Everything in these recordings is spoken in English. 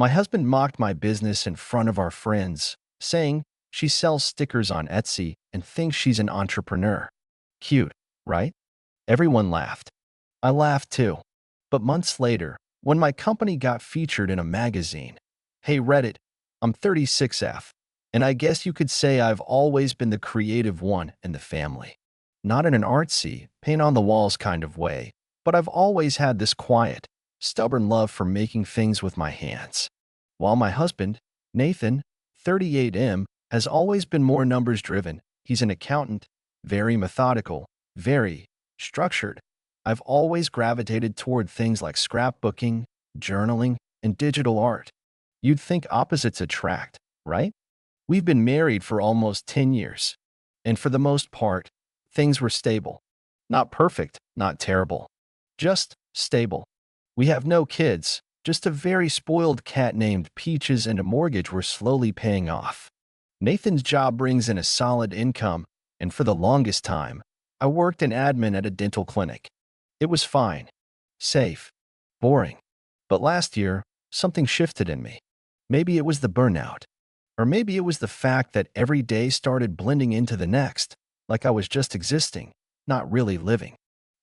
My husband mocked my business in front of our friends, saying she sells stickers on Etsy and thinks she's an entrepreneur. Cute, right? Everyone laughed. I laughed too. But months later, when my company got featured in a magazine, hey Reddit, I'm 36F, and I guess you could say I've always been the creative one in the family. Not in an artsy, paint on the walls kind of way, but I've always had this quiet, stubborn love for making things with my hands. While my husband, Nathan, 38M, has always been more numbers driven. He's an accountant, very methodical, very structured. I've always gravitated toward things like scrapbooking, journaling, and digital art. You'd think opposites attract, right? We've been married for almost 10 years, and for the most part, things were stable. Not perfect, not terrible, just stable. We have no kids, just a very spoiled cat named Peaches and a mortgage we're slowly paying off. Nathan's job brings in a solid income, and for the longest time, I worked in admin at a dental clinic. It was fine, safe, boring. But last year, something shifted in me. Maybe it was the burnout, or maybe it was the fact that every day started blending into the next, like I was just existing, not really living.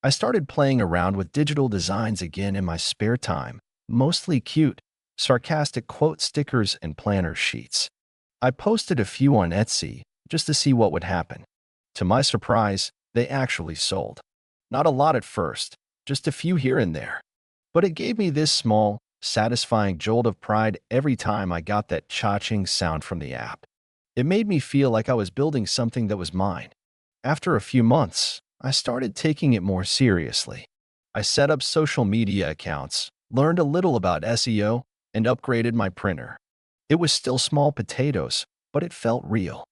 I started playing around with digital designs again in my spare time, mostly cute, sarcastic quote stickers and planner sheets. I posted a few on Etsy just to see what would happen. To my surprise, they actually sold. Not a lot at first, just a few here and there. But it gave me this small, satisfying jolt of pride every time I got that cha-ching sound from the app. It made me feel like I was building something that was mine. After a few months, I started taking it more seriously. I set up social media accounts, learned a little about SEO, and upgraded my printer. It was still small potatoes, but it felt real.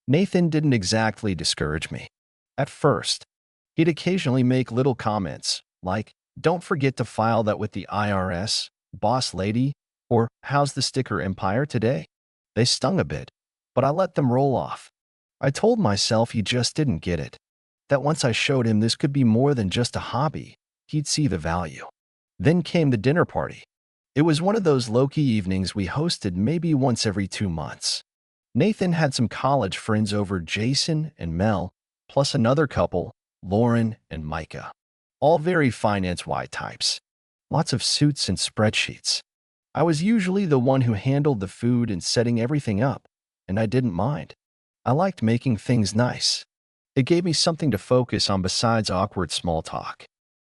Nathan didn't exactly discourage me. At first, he'd occasionally make little comments, like, "Don't forget to file that with the IRS, boss lady," or "How's the sticker empire today?" They stung a bit, but I let them roll off. I told myself he just didn't get it, that once I showed him this could be more than just a hobby, he'd see the value. Then came the dinner party. It was one of those low-key evenings we hosted maybe once every 2 months. Nathan had some college friends over, Jason and Mel, plus another couple, Lauren and Micah. All very finance-y types. Lots of suits and spreadsheets. I was usually the one who handled the food and setting everything up, and I didn't mind. I liked making things nice. It gave me something to focus on besides awkward small talk.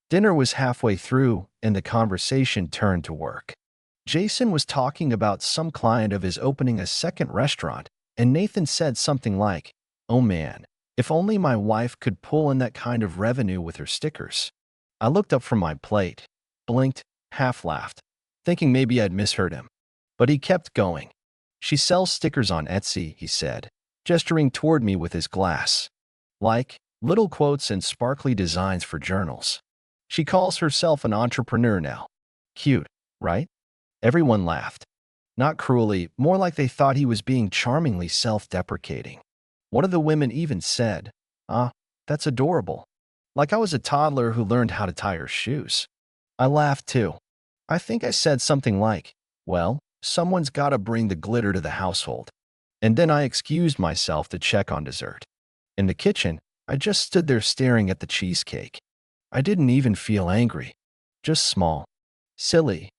Dinner was halfway through, and the conversation turned to work. Jason was talking about some client of his opening a second restaurant, and Nathan said something like, "Oh man, if only my wife could pull in that kind of revenue with her stickers." I looked up from my plate, blinked, half laughed, thinking maybe I'd misheard him. But he kept going. "She sells stickers on Etsy," he said, gesturing toward me with his glass. Like little quotes and sparkly designs for journals. She calls herself an entrepreneur now. Cute, right? Everyone laughed. Not cruelly, more like they thought he was being charmingly self-deprecating. One of the women even said, "Ah, that's adorable." Like I was a toddler who learned how to tie her shoes. I laughed too. I think I said something like, "Well, someone's gotta bring the glitter to the household." And then I excused myself to check on dessert. In the kitchen, I just stood there staring at the cheesecake. I didn't even feel angry. Just small. Silly.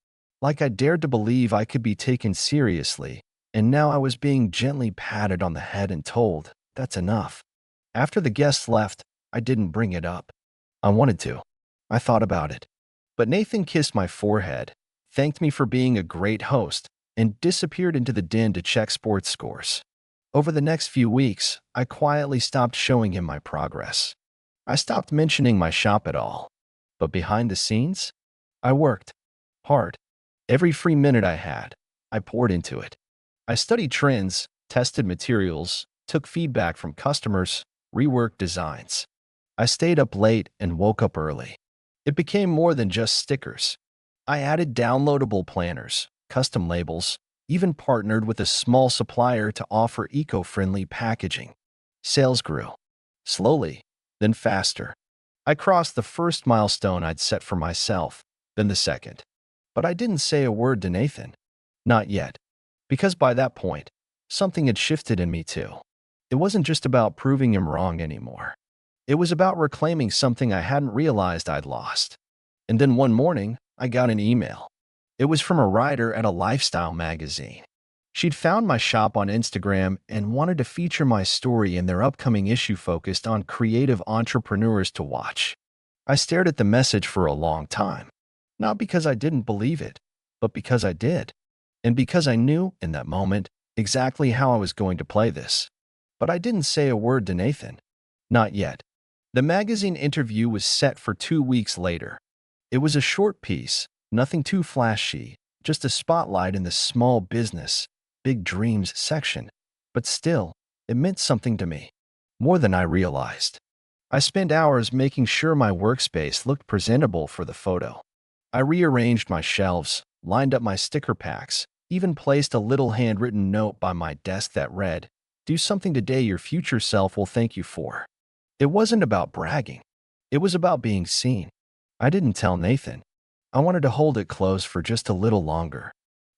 Like I dared to believe I could be taken seriously, and now I was being gently patted on the head and told, "That's enough." After the guests left, I didn't bring it up. I wanted to. I thought about it. But Nathan kissed my forehead, thanked me for being a great host, and disappeared into the den to check sports scores. Over the next few weeks, I quietly stopped showing him my progress. I stopped mentioning my shop at all. But behind the scenes, I worked hard. Every free minute I had, I poured into it. I studied trends, tested materials, took feedback from customers, reworked designs. I stayed up late and woke up early. It became more than just stickers. I added downloadable planners, custom labels, even partnered with a small supplier to offer eco-friendly packaging. Sales grew. Slowly, then faster. I crossed the first milestone I'd set for myself, then the second. But I didn't say a word to Nathan. Not yet. Because by that point, something had shifted in me too. It wasn't just about proving him wrong anymore. It was about reclaiming something I hadn't realized I'd lost. And then one morning, I got an email. It was from a writer at a lifestyle magazine. She'd found my shop on Instagram and wanted to feature my story in their upcoming issue focused on creative entrepreneurs to watch. I stared at the message for a long time, not because I didn't believe it, but because I did, and because I knew, in that moment, exactly how I was going to play this. But I didn't say a word to Nathan. Not yet. The magazine interview was set for 2 weeks later. It was a short piece, nothing too flashy, just a spotlight in the small business, big dreams section. But still, it meant something to me, more than I realized. I spent hours making sure my workspace looked presentable for the photo. I rearranged my shelves, lined up my sticker packs, even placed a little handwritten note by my desk that read, "Do something today your future self will thank you for." It wasn't about bragging. It was about being seen. I didn't tell Nathan. I wanted to hold it close for just a little longer.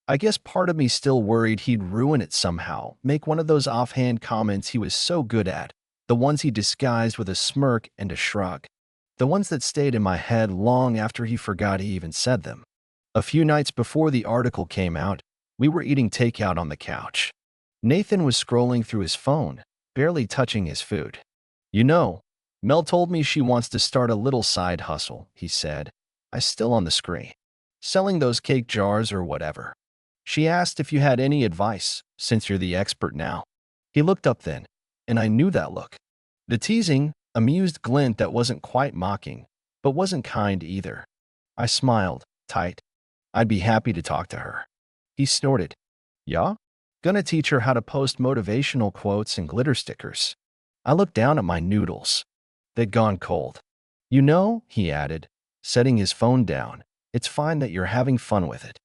I guess part of me still worried he'd ruin it somehow, make one of those offhand comments he was so good at, the ones he disguised with a smirk and a shrug, the ones that stayed in my head long after he forgot he even said them. A few nights before the article came out, we were eating takeout on the couch. Nathan was scrolling through his phone, barely touching his food. "You know, Mel told me she wants to start a little side hustle," he said. "I still on the screen. Selling those cake jars or whatever. She asked if you had any advice, since you're the expert now." He looked up then, and I knew that look. The teasing, amused glint that wasn't quite mocking, but wasn't kind either. I smiled, tight. I'd be happy to talk to her. He snorted. "Yeah? Gonna teach her how to post motivational quotes and glitter stickers." I looked down at my noodles. They'd gone cold. "You know," he added, setting his phone down, "it's fine that you're having fun with it.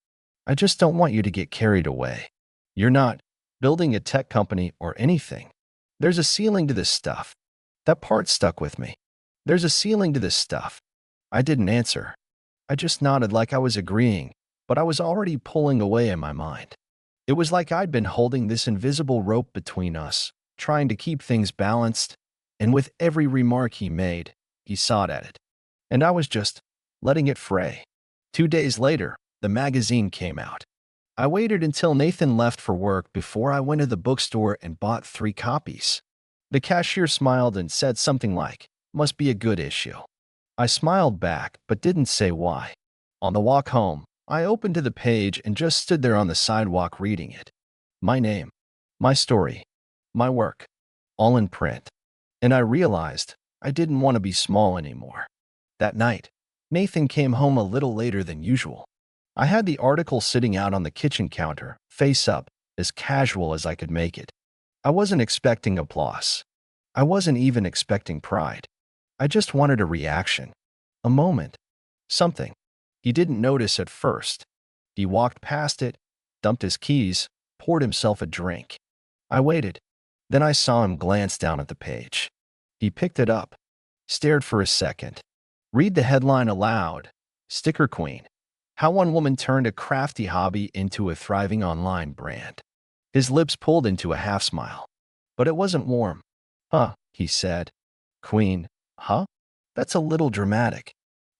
I just don't want you to get carried away. You're not building a tech company or anything. There's a ceiling to this stuff." That part stuck with me. There's a ceiling to this stuff. I didn't answer. I just nodded like I was agreeing, but I was already pulling away in my mind. It was like I'd been holding this invisible rope between us, trying to keep things balanced, and with every remark he made, he sawed at it. And I was just letting it fray. 2 days later, the magazine came out. I waited until Nathan left for work before I went to the bookstore and bought 3 copies. The cashier smiled and said something like, "Must be a good issue." I smiled back, but didn't say why. On the walk home, I opened to the page and just stood there on the sidewalk reading it. My name, my story, my work, all in print. And I realized I didn't want to be small anymore. That night, Nathan came home a little later than usual. I had the article sitting out on the kitchen counter, face up, as casual as I could make it. I wasn't expecting applause. I wasn't even expecting pride. I just wanted a reaction. A moment. Something. He didn't notice at first. He walked past it, dumped his keys, poured himself a drink. I waited. Then I saw him glance down at the page. He picked it up, stared for a second. Read the headline aloud. Sticker Queen. How one woman turned a crafty hobby into a thriving online brand. His lips pulled into a half smile. But it wasn't warm. "Huh," he said. "Queen, huh? That's a little dramatic."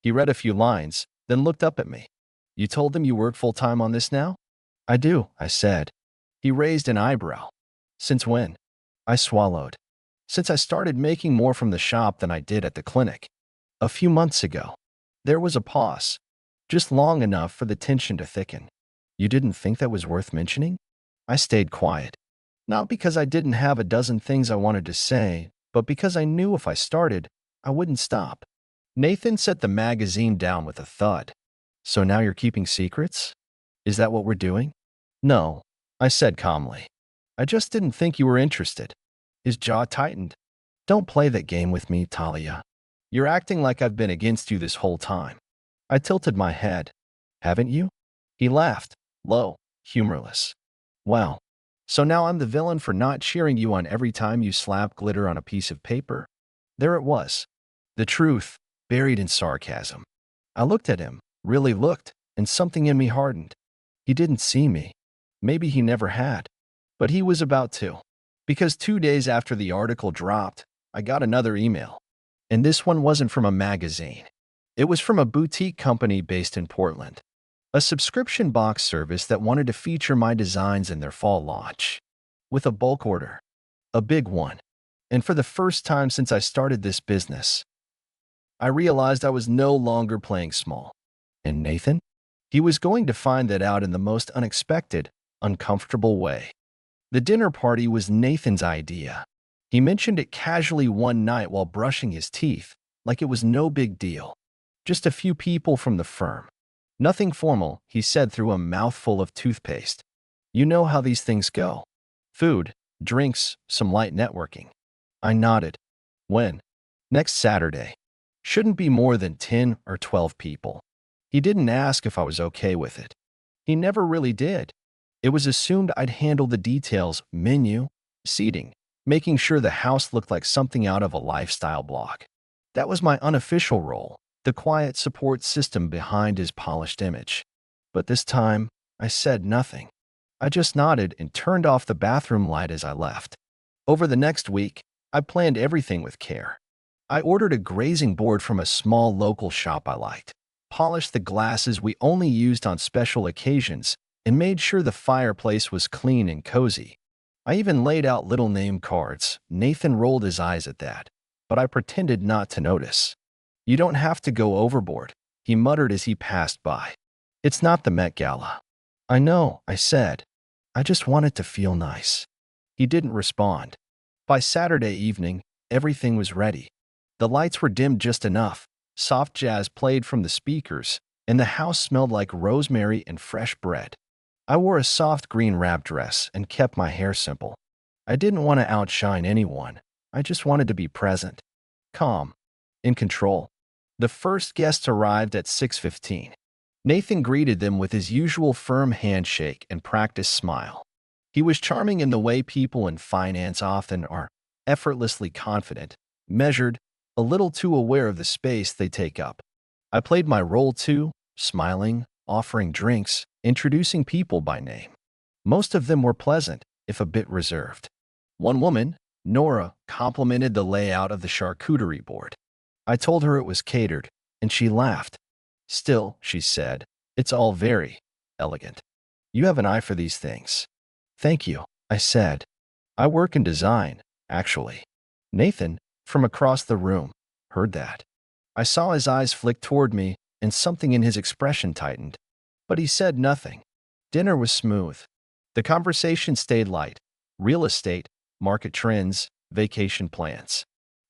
He read a few lines, then looked up at me. "You told them you work full-time on this now?" "I do," I said. He raised an eyebrow. "Since when?" I swallowed. "Since I started making more from the shop than I did at the clinic. A few months ago." There was a pause, just long enough for the tension to thicken. "You didn't think that was worth mentioning?" I stayed quiet. Not because I didn't have a dozen things I wanted to say, but because I knew if I started, I wouldn't stop. Nathan set the magazine down with a thud. "So now you're keeping secrets? Is that what we're doing?" "No," I said calmly. "I just didn't think you were interested." His jaw tightened. "Don't play that game with me, Talia. You're acting like I've been against you this whole time." I tilted my head. "Haven't you?" He laughed, low, humorless. "Well, so now I'm the villain for not cheering you on every time you slap glitter on a piece of paper?" There it was. The truth, buried in sarcasm. I looked at him, really looked, and something in me hardened. He didn't see me. Maybe he never had. But he was about to. Because 2 days after the article dropped, I got another email. And this one wasn't from a magazine. It was from a boutique company based in Portland. A subscription box service that wanted to feature my designs in their fall launch. With a bulk order. A big one. And for the first time since I started this business, I realized I was no longer playing small. And Nathan? He was going to find that out in the most unexpected, uncomfortable way. The dinner party was Nathan's idea. He mentioned it casually one night while brushing his teeth, like it was no big deal. Just a few people from the firm. Nothing formal, he said through a mouthful of toothpaste. You know how these things go. Food, drinks, some light networking. I nodded. When? Next Saturday. Shouldn't be more than 10 or 12 people. He didn't ask if I was okay with it. He never really did. It was assumed I'd handle the details, menu, seating, making sure the house looked like something out of a lifestyle blog. That was my unofficial role, the quiet support system behind his polished image. But this time, I said nothing. I just nodded and turned off the bathroom light as I left. Over the next week, I planned everything with care. I ordered a grazing board from a small local shop I liked, polished the glasses we only used on special occasions, and made sure the fireplace was clean and cozy. I even laid out little name cards. Nathan rolled his eyes at that, but I pretended not to notice. You don't have to go overboard, he muttered as he passed by. It's not the Met Gala. I know, I said. I just want it to feel nice. He didn't respond. By Saturday evening, everything was ready. The lights were dimmed just enough, soft jazz played from the speakers, and the house smelled like rosemary and fresh bread. I wore a soft green wrap dress and kept my hair simple. I didn't want to outshine anyone. I just wanted to be present, calm, in control. The first guests arrived at 6:15. Nathan greeted them with his usual firm handshake and practiced smile. He was charming in the way people in finance often are, effortlessly confident, measured, a little too aware of the space they take up. I played my role too, smiling, offering drinks, introducing people by name. Most of them were pleasant, if a bit reserved. One woman, Nora, complimented the layout of the charcuterie board. I told her it was catered, and she laughed. Still, she said, it's all very elegant. You have an eye for these things. Thank you, I said. I work in design, actually. Nathan, from across the room, heard that. I saw his eyes flick toward me, and something in his expression tightened. But he said nothing. Dinner was smooth. The conversation stayed light. Real estate, market trends, vacation plans.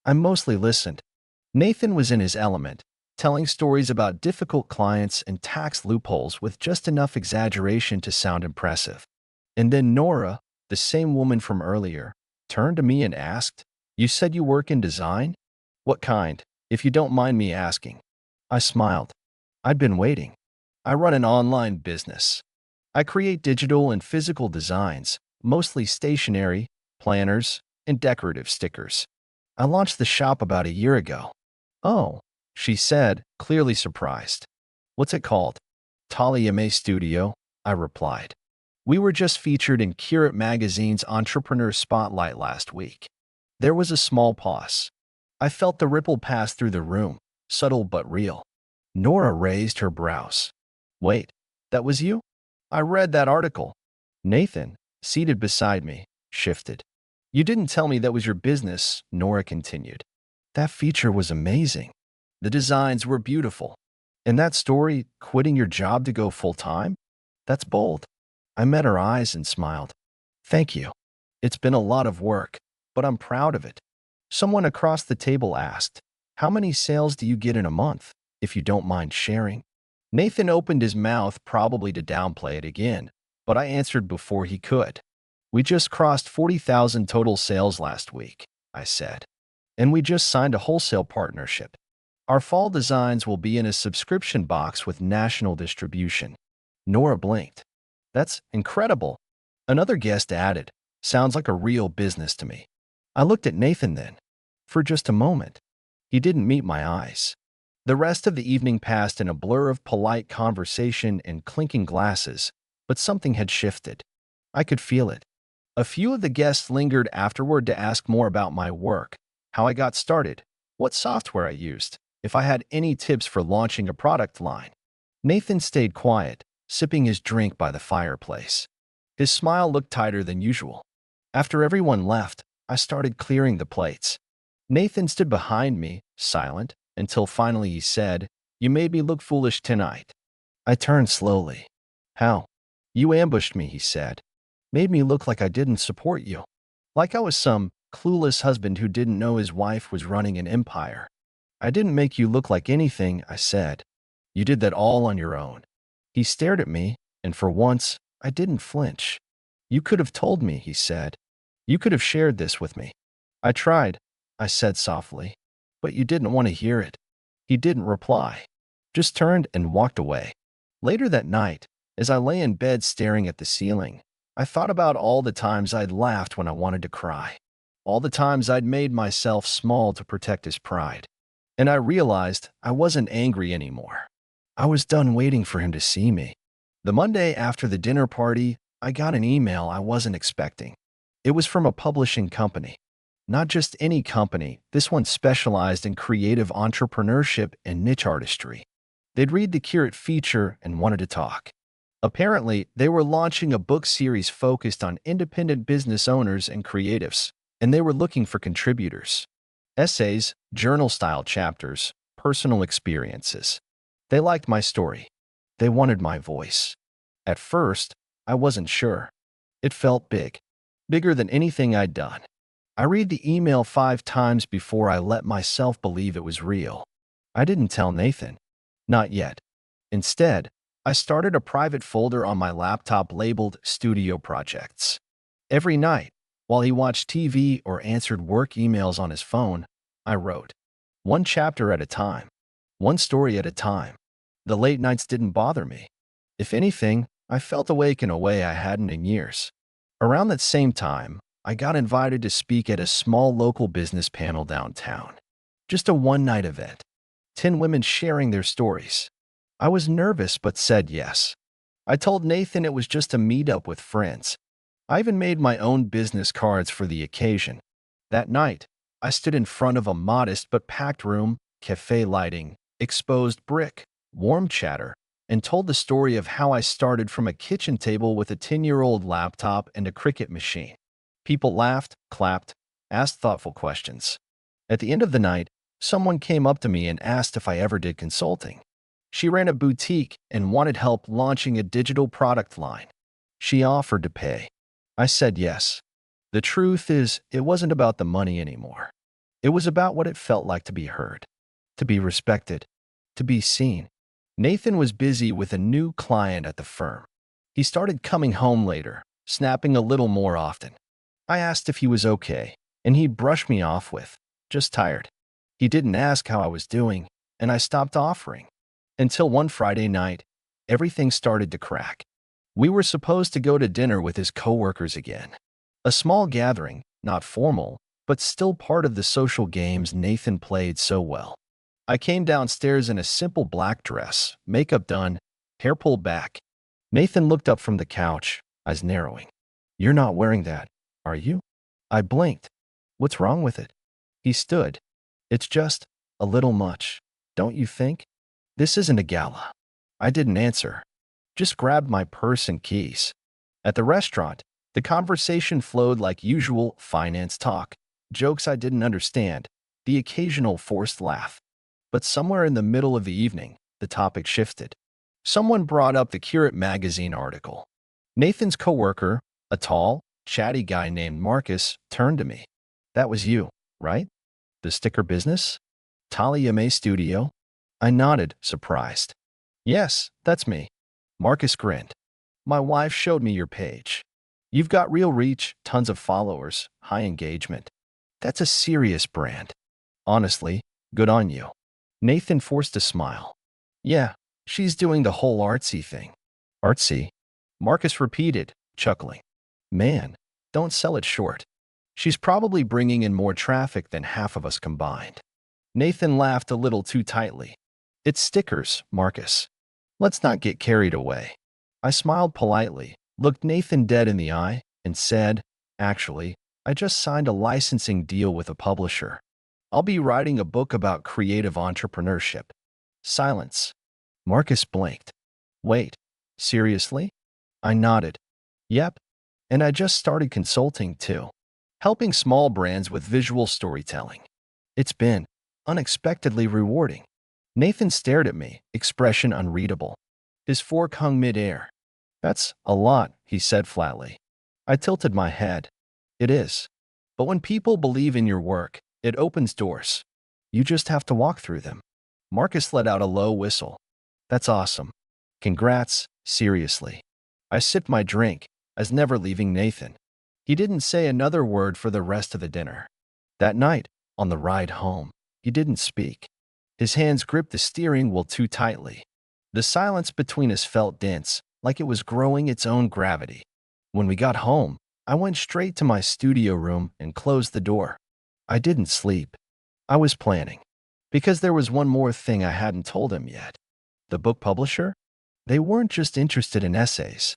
I mostly listened. Nathan was in his element, telling stories about difficult clients and tax loopholes with just enough exaggeration to sound impressive. And then Nora, the same woman from earlier, turned to me and asked, You said you work in design? What kind, if you don't mind me asking? I smiled. I'd been waiting. I run an online business. I create digital and physical designs, mostly stationery, planners, and decorative stickers. I launched the shop about a year ago. Oh, she said, clearly surprised. What's it called? Talia May Studio, I replied. We were just featured in Curate Magazine's Entrepreneur Spotlight last week. There was a small pause. I felt the ripple pass through the room, subtle but real. Nora raised her brows. Wait, that was you? I read that article. Nathan, seated beside me, shifted. You didn't tell me that was your business, Nora continued. That feature was amazing. The designs were beautiful. And that story, quitting your job to go full-time? That's bold. I met her eyes and smiled. Thank you. It's been a lot of work, but I'm proud of it. Someone across the table asked, How many sales do you get in a month, if you don't mind sharing? Nathan opened his mouth probably to downplay it again, but I answered before he could. We just crossed 40,000 total sales last week, I said. And we just signed a wholesale partnership. Our fall designs will be in a subscription box with national distribution. Nora blinked. That's incredible. Another guest added, Sounds like a real business to me. I looked at Nathan then. For just a moment. He didn't meet my eyes. The rest of the evening passed in a blur of polite conversation and clinking glasses, but something had shifted. I could feel it. A few of the guests lingered afterward to ask more about my work, how I got started, what software I used, if I had any tips for launching a product line. Nathan stayed quiet, sipping his drink by the fireplace. His smile looked tighter than usual. After everyone left, I started clearing the plates. Nathan stood behind me, silent, until finally he said, "You made me look foolish tonight." I turned slowly. "How?" "You ambushed me," he said. "Made me look like I didn't support you. Like I was some clueless husband who didn't know his wife was running an empire." "I didn't make you look like anything," I said. "You did that all on your own." He stared at me, and for once, I didn't flinch. "You could have told me," he said. "You could have shared this with me." "I tried," I said softly. "But you didn't want to hear it." He didn't reply, just turned and walked away. Later that night, as I lay in bed staring at the ceiling, I thought about all the times I'd laughed when I wanted to cry, all the times I'd made myself small to protect his pride. And I realized I wasn't angry anymore. I was done waiting for him to see me. The Monday after the dinner party, I got an email I wasn't expecting. It was from a publishing company. Not just any company, this one specialized in creative entrepreneurship and niche artistry. They'd read the Curate feature and wanted to talk. Apparently, they were launching a book series focused on independent business owners and creatives, and they were looking for contributors. Essays, journal-style chapters, personal experiences. They liked my story. They wanted my voice. At first, I wasn't sure. It felt big, bigger than anything I'd done. I read the email 5 times before I let myself believe it was real. I didn't tell Nathan. Not yet. Instead, I started a private folder on my laptop labeled Studio Projects. Every night, while he watched TV or answered work emails on his phone, I wrote. One chapter at a time. One story at a time. The late nights didn't bother me. If anything, I felt awake in a way I hadn't in years. Around that same time, I got invited to speak at a small local business panel downtown. Just a one-night event. 10 women sharing their stories. I was nervous but said yes. I told Nathan it was just a meetup with friends. I even made my own business cards for the occasion. That night, I stood in front of a modest but packed room, cafe lighting, exposed brick, warm chatter, and told the story of how I started from a kitchen table with a 10-year-old laptop and a Cricut machine. People laughed, clapped, asked thoughtful questions. At the end of the night, someone came up to me and asked if I ever did consulting. She ran a boutique and wanted help launching a digital product line. She offered to pay. I said yes. The truth is, it wasn't about the money anymore. It was about what it felt like to be heard, to be respected, to be seen. Nathan was busy with a new client at the firm. He started coming home later, snapping a little more often. I asked if he was okay, and he'd brush me off with, "Just tired." He didn't ask how I was doing, and I stopped offering. Until one Friday night, everything started to crack. We were supposed to go to dinner with his coworkers again. A small gathering, not formal, but still part of the social games Nathan played so well. I came downstairs in a simple black dress, makeup done, hair pulled back. Nathan looked up from the couch, eyes narrowing. "You're not wearing that, are you?" I blinked. "What's wrong with it?" He stood. "It's just a little much, don't you think?" "This isn't a gala." I didn't answer. Just grabbed my purse and keys. At the restaurant, the conversation flowed like usual finance talk, jokes I didn't understand, the occasional forced laugh. But somewhere in the middle of the evening, the topic shifted. Someone brought up the Curate magazine article. Nathan's coworker, a tall, chatty guy named Marcus, turned to me. "That was you, right? The sticker business? Talia May Studio?" I nodded, surprised. "Yes, that's me." Marcus grinned. "My wife showed me your page. You've got real reach, tons of followers, high engagement. That's a serious brand. Honestly, good on you." Nathan forced a smile. "Yeah, she's doing the whole artsy thing." "Artsy?" Marcus repeated, chuckling. "Man, don't sell it short. She's probably bringing in more traffic than half of us combined." Nathan laughed a little too tightly. "It's stickers, Marcus. Let's not get carried away." I smiled politely, looked Nathan dead in the eye, and said, "Actually, I just signed a licensing deal with a publisher. I'll be writing a book about creative entrepreneurship." Silence. Marcus blinked. "Wait, seriously?" I nodded. "Yep. And I just started consulting too, helping small brands with visual storytelling. It's been unexpectedly rewarding." Nathan stared at me, expression unreadable. His fork hung midair. "That's a lot," he said flatly. I tilted my head. "It is. But when people believe in your work, it opens doors. You just have to walk through them." Marcus let out a low whistle. "That's awesome. Congrats, seriously." I sipped my drink, as never leaving Nathan. He didn't say another word for the rest of the dinner. That night, on the ride home, he didn't speak. His hands gripped the steering wheel too tightly. The silence between us felt dense, like it was growing its own gravity. When we got home, I went straight to my studio room and closed the door. I didn't sleep. I was planning. Because there was one more thing I hadn't told him yet. The book publisher? They weren't just interested in essays.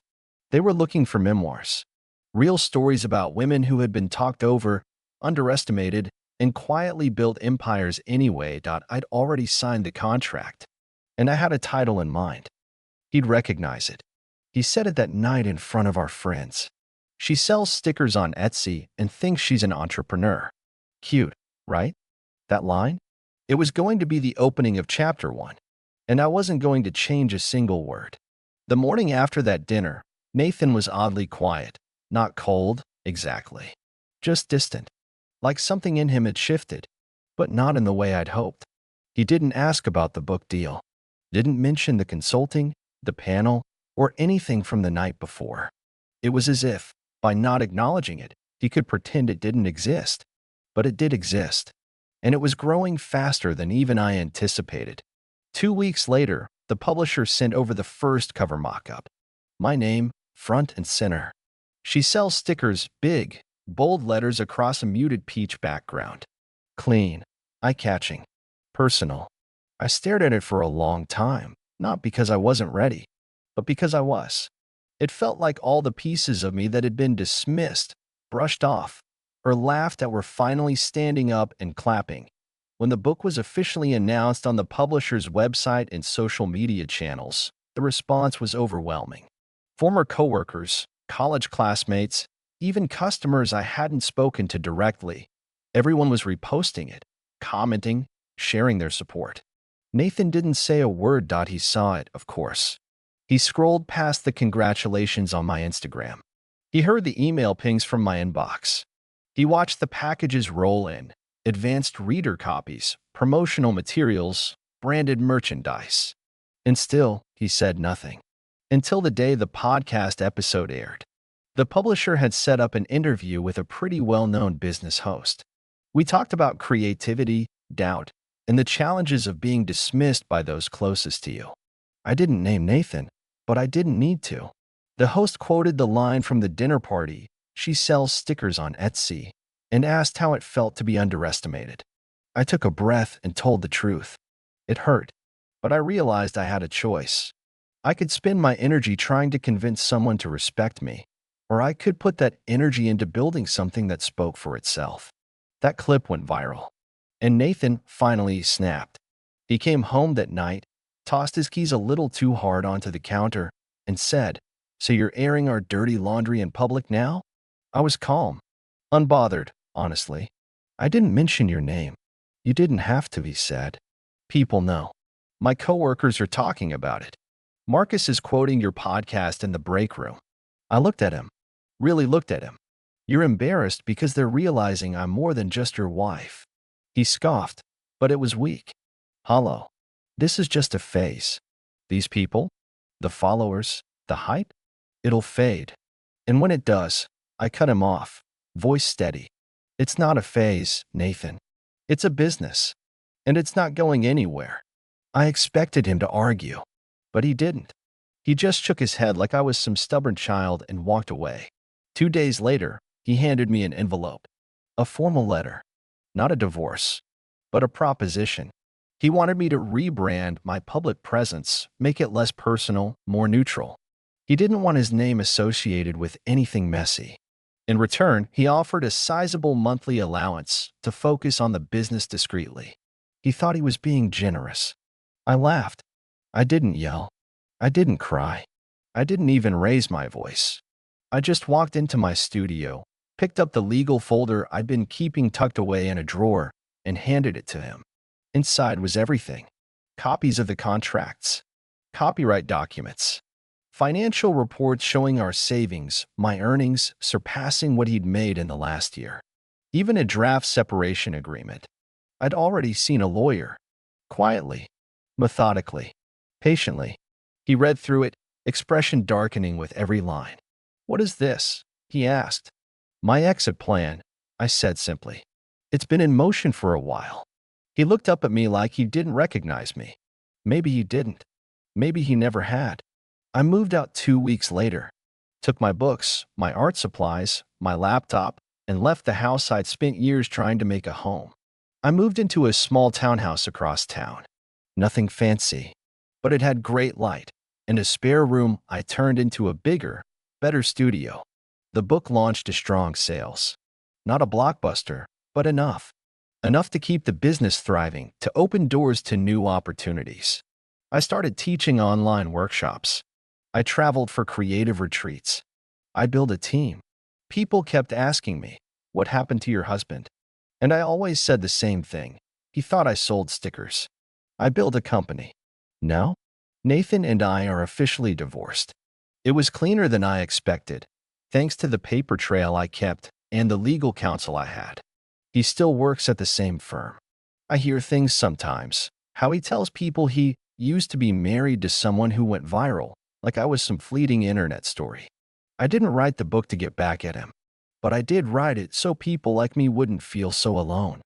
They were looking for memoirs. Real stories about women who had been talked over, underestimated, and quietly built empires anyway. I'd already signed the contract, and I had a title in mind. He'd recognize it. He said it that night in front of our friends. "She sells stickers on Etsy and thinks she's an entrepreneur." Cute, right? That line? It was going to be the opening of chapter 1, and I wasn't going to change a single word. The morning after that dinner, Nathan was oddly quiet. Not cold, exactly. Just distant. Like something in him had shifted, but not in the way I'd hoped. He didn't ask about the book deal. Didn't mention the consulting, the panel, or anything from the night before. It was as if, by not acknowledging it, he could pretend it didn't exist. But it did exist. And it was growing faster than even I anticipated. 2 weeks later, the publisher sent over the first cover mock-up. My name, front and center. "She sells stickers," big, bold letters across a muted peach background. Clean, eye-catching, personal. I stared at it for a long time, not because I wasn't ready, but because I was. It felt like all the pieces of me that had been dismissed, brushed off, or laughed at were finally standing up and clapping. When the book was officially announced on the publisher's website and social media channels, the response was overwhelming. Former coworkers, college classmates, even customers I hadn't spoken to directly, everyone was reposting it, commenting, sharing their support. Nathan didn't say a word. He saw it, of course. He scrolled past the congratulations on my Instagram. He heard the email pings from my inbox. He watched the packages roll in, advanced reader copies, promotional materials, branded merchandise. And still, he said nothing. Until the day the podcast episode aired. The publisher had set up an interview with a pretty well-known business host. We talked about creativity, doubt, and the challenges of being dismissed by those closest to you. I didn't name Nathan, but I didn't need to. The host quoted the line from the dinner party, "She sells stickers on Etsy," and asked how it felt to be underestimated. I took a breath and told the truth. It hurt, but I realized I had a choice. I could spend my energy trying to convince someone to respect me, or I could put that energy into building something that spoke for itself. That clip went viral, and Nathan finally snapped. He came home that night, tossed his keys a little too hard onto the counter, and said, "So you're airing our dirty laundry in public now?" I was calm, unbothered, honestly. "I didn't mention your name. You didn't have to," he said. "People know. My coworkers are talking about it. Marcus is quoting your podcast in the break room." I looked at him, really looked at him. "You're embarrassed because they're realizing I'm more than just your wife." He scoffed, but it was weak. Hollow. "This is just a phase. These people, the followers, the hype, it'll fade. And when it does," I cut him off, voice steady. "It's not a phase, Nathan. It's a business. And it's not going anywhere." I expected him to argue, but he didn't. He just shook his head like I was some stubborn child and walked away. 2 days later, he handed me an envelope. A formal letter. Not a divorce, but a proposition. He wanted me to rebrand my public presence, make it less personal, more neutral. He didn't want his name associated with anything messy. In return, he offered a sizable monthly allowance to focus on the business discreetly. He thought he was being generous. I laughed. I didn't yell. I didn't cry. I didn't even raise my voice. I just walked into my studio, picked up the legal folder I'd been keeping tucked away in a drawer, and handed it to him. Inside was everything: copies of the contracts, copyright documents, financial reports showing our savings, my earnings surpassing what he'd made in the last year. Even a draft separation agreement. I'd already seen a lawyer. Quietly, methodically, patiently. He read through it, expression darkening with every line. "What is this?" he asked. "My exit plan," I said simply. "It's been in motion for a while." He looked up at me like he didn't recognize me. Maybe he didn't. Maybe he never had. I moved out 2 weeks later, took my books, my art supplies, my laptop, and left the house I'd spent years trying to make a home. I moved into a small townhouse across town. Nothing fancy, but it had great light, and a spare room I turned into a bigger, better studio. The book launched to strong sales. Not a blockbuster, but enough. Enough to keep the business thriving, to open doors to new opportunities. I started teaching online workshops. I traveled for creative retreats. I built a team. People kept asking me, "What happened to your husband?" And I always said the same thing. He thought I sold stickers. I built a company. Now, Nathan and I are officially divorced. It was cleaner than I expected, thanks to the paper trail I kept and the legal counsel I had. He still works at the same firm. I hear things sometimes, how he tells people he used to be married to someone who went viral, like I was some fleeting internet story. I didn't write the book to get back at him, but I did write it so people like me wouldn't feel so alone.